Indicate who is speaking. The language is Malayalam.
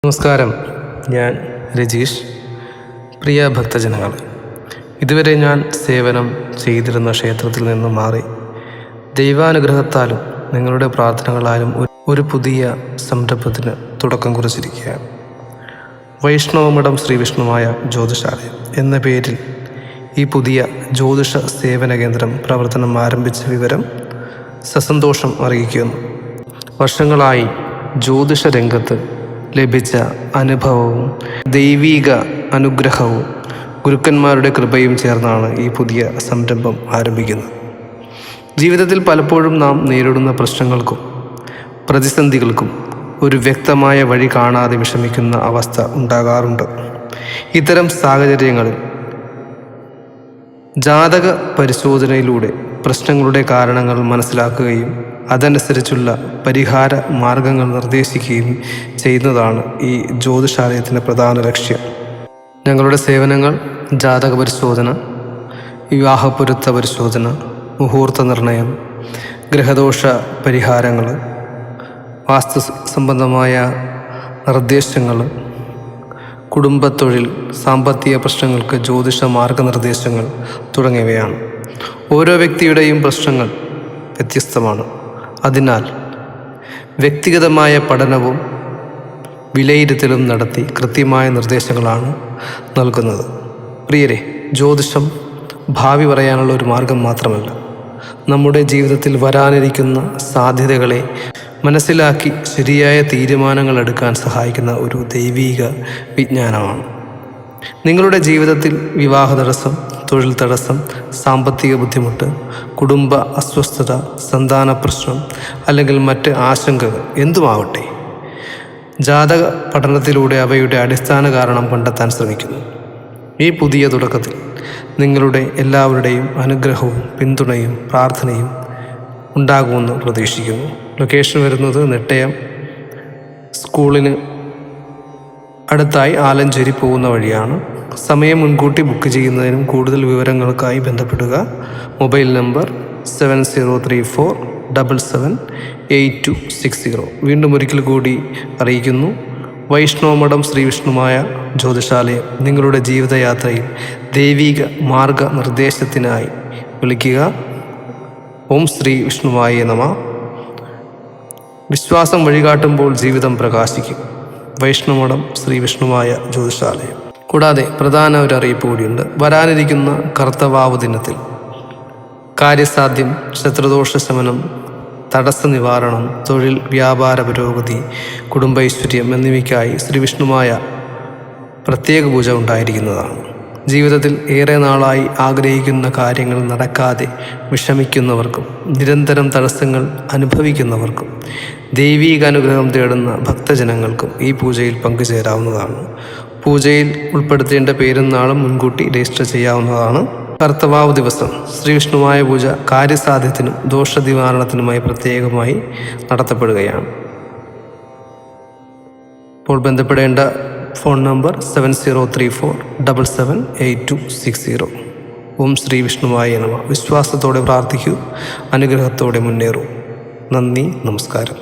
Speaker 1: നമസ്കാരം, ഞാൻ രജീഷ്. പ്രിയ ഭക്തജനങ്ങൾ, ഇതുവരെ ഞാൻ സേവനം ചെയ്തിരുന്ന ക്ഷേത്രത്തിൽ നിന്ന് മാറി ദൈവാനുഗ്രഹത്താലും നിങ്ങളുടെ പ്രാർത്ഥനകളാലും ഒരു പുതിയ സംരംഭത്തിന് തുടക്കം കുറിച്ചിരിക്കുകയാണ്. വൈഷ്ണവമഠം ശ്രീവിഷ്ണുമായ ജ്യോതിഷാലയം എന്ന പേരിൽ ഈ പുതിയ ജ്യോതിഷ സേവന കേന്ദ്രം പ്രവർത്തനം ആരംഭിച്ച വിവരം സസന്തോഷം അറിയിക്കുന്നു. വർഷങ്ങളായി ജ്യോതിഷ രംഗത്ത് ലഭിച്ച അനുഭവവും ദൈവീക അനുഗ്രഹവും ഗുരുക്കന്മാരുടെ കൃപയും ചേർന്നാണ് ഈ പുതിയ സംരംഭം ആരംഭിക്കുന്നത്. ജീവിതത്തിൽ പലപ്പോഴും നാം നേരിടുന്ന പ്രശ്നങ്ങൾക്കും പ്രതിസന്ധികൾക്കും ഒരു വ്യക്തമായ വഴി കാണാതെ വിഷമിക്കുന്ന അവസ്ഥ ഉണ്ടാകാറുണ്ട്. ഇത്തരം സാഹചര്യങ്ങളിൽ ജാതക പരിശോധനയിലൂടെ പ്രശ്നങ്ങളുടെ കാരണങ്ങൾ മനസ്സിലാക്കുകയും അതനുസരിച്ചുള്ള പരിഹാര മാർഗങ്ങൾ നിർദ്ദേശിക്കുകയും ചെയ്യുന്നതാണ് ഈ ജ്യോതിഷാലയത്തിൻ്റെ പ്രധാന ലക്ഷ്യം. ഞങ്ങളുടെ സേവനങ്ങൾ ജാതക പരിശോധന, വിവാഹപ്പൊരുത്ത പരിശോധന, മുഹൂർത്ത നിർണയം, ഗ്രഹദോഷ പരിഹാരങ്ങൾ, വാസ്തു സംബന്ധമായ നിർദ്ദേശങ്ങൾ, കുടുംബത്തൊഴിൽ, സാമ്പത്തിക പ്രശ്നങ്ങൾക്ക് ജ്യോതിഷ മാർഗനിർദ്ദേശങ്ങൾ തുടങ്ങിയവയാണ്. ഓരോ വ്യക്തിയുടെയും പ്രശ്നങ്ങൾ വ്യത്യസ്തമാണ്. അതിനാൽ വ്യക്തിഗതമായ പഠനവും വിലയിരുത്തലും നടത്തി കൃത്യമായ നിർദ്ദേശങ്ങളാണ് നൽകുന്നത്. പ്രിയരെ, ജ്യോതിഷം ഭാവി പറയാനുള്ള ഒരു മാർഗം മാത്രമല്ല, നമ്മുടെ ജീവിതത്തിൽ വരാനിരിക്കുന്ന സാധ്യതകളെ മനസ്സിലാക്കി ശരിയായ തീരുമാനങ്ങൾ എടുക്കാൻ സഹായിക്കുന്ന ഒരു ദൈവീക വിജ്ഞാനമാണ്. നിങ്ങളുടെ ജീവിതത്തിൽ വിവാഹ തടസ്സം, തൊഴിൽ തടസ്സം, സാമ്പത്തിക ബുദ്ധിമുട്ട്, കുടുംബ അസ്വസ്ഥത, സന്താന പ്രശ്നം അല്ലെങ്കിൽ മറ്റ് ആശങ്കകൾ എന്തുമാവട്ടെ, ജാതക പഠനത്തിലൂടെ അവയുടെ അടിസ്ഥാന കാരണം കണ്ടെത്താൻ ശ്രമിക്കുന്നു. ഈ പുതിയ തുടക്കത്തിൽ നിങ്ങളുടെ എല്ലാവരുടെയും അനുഗ്രഹവും പിന്തുണയും പ്രാർത്ഥനയും ഉണ്ടാകുമെന്ന് പ്രതീക്ഷിക്കുന്നു. ലൊക്കേഷൻ വരുന്നത് നെട്ടയം സ്കൂളിന് അടുത്തായി ആലഞ്ചേരി പോകുന്ന വഴിയാണ്. സമയം മുൻകൂട്ടി ബുക്ക് ചെയ്യുന്നതിനും കൂടുതൽ വിവരങ്ങൾക്കായി ബന്ധപ്പെടുക. Mobile number 7034778260. വീണ്ടും ഒരിക്കൽ കൂടി അറിയിക്കുന്നു, വൈഷ്ണവമഠം ശ്രീവിഷ്ണുമായ ജ്യോതിഷാലയം നിങ്ങളുടെ ജീവിതയാത്രയിൽ ദൈവിക മാർഗനിർദ്ദേശത്തിനായി വിളിക്കുക. ഓം ശ്രീ വിഷ്ണുവായ നമഃ. വിശ്വാസം വഴികാട്ടുമ്പോൾ ജീവിതം പ്രകാശിക്കും. വൈഷ്ണവമഠം ശ്രീവിഷ്ണുവായ ജ്യോതിഷാലയം. കൂടാതെ പ്രധാന ഒരു അറിയിപ്പ് കൂടിയുണ്ട്. വരാനിരിക്കുന്ന കർത്തവാവ് ദിനത്തിൽ കാര്യസാധ്യം, ശത്രുദോഷ ശമനം, തടസ്സ നിവാരണം, തൊഴിൽ വ്യാപാര പുരോഗതി, കുടുംബൈശ്വര്യം എന്നിവയ്ക്കായി ശ്രീവിഷ്ണുമായ പ്രത്യേക പൂജ ഉണ്ടായിരിക്കുന്നതാണ്. ജീവിതത്തിൽ ഏറെ നാളായി ആഗ്രഹിക്കുന്ന കാര്യങ്ങൾ നടക്കാതെ വിഷമിക്കുന്നവർക്കും നിരന്തരം തടസ്സങ്ങൾ അനുഭവിക്കുന്നവർക്കും ദൈവീക അനുഗ്രഹം തേടുന്ന ഭക്തജനങ്ങൾക്കും ഈ പൂജയിൽ പങ്കുചേരാവുന്നതാണ്. പൂജയിൽ ഉൾപ്പെടുത്തേണ്ട പേരും നാളും മുൻകൂട്ടി രജിസ്റ്റർ ചെയ്യാവുന്നതാണ്. കർത്തവാവ് ദിവസം ശ്രീവിഷ്ണുവായ പൂജ കാര്യസാധ്യത്തിനും ദോഷനിവാരണത്തിനുമായി പ്രത്യേകമായി നടത്തപ്പെടുകയാണ്. ഇപ്പോൾ ബന്ധപ്പെടേണ്ട ഫോൺ നമ്പർ 7034778260. ഓം ശ്രീ വിഷ്ണുവായ നമഃ. വിശ്വാസത്തോടെ പ്രാർത്ഥിക്കൂ, അനുഗ്രഹത്തോടെ മുന്നേറൂ. നന്ദി, നമസ്കാരം.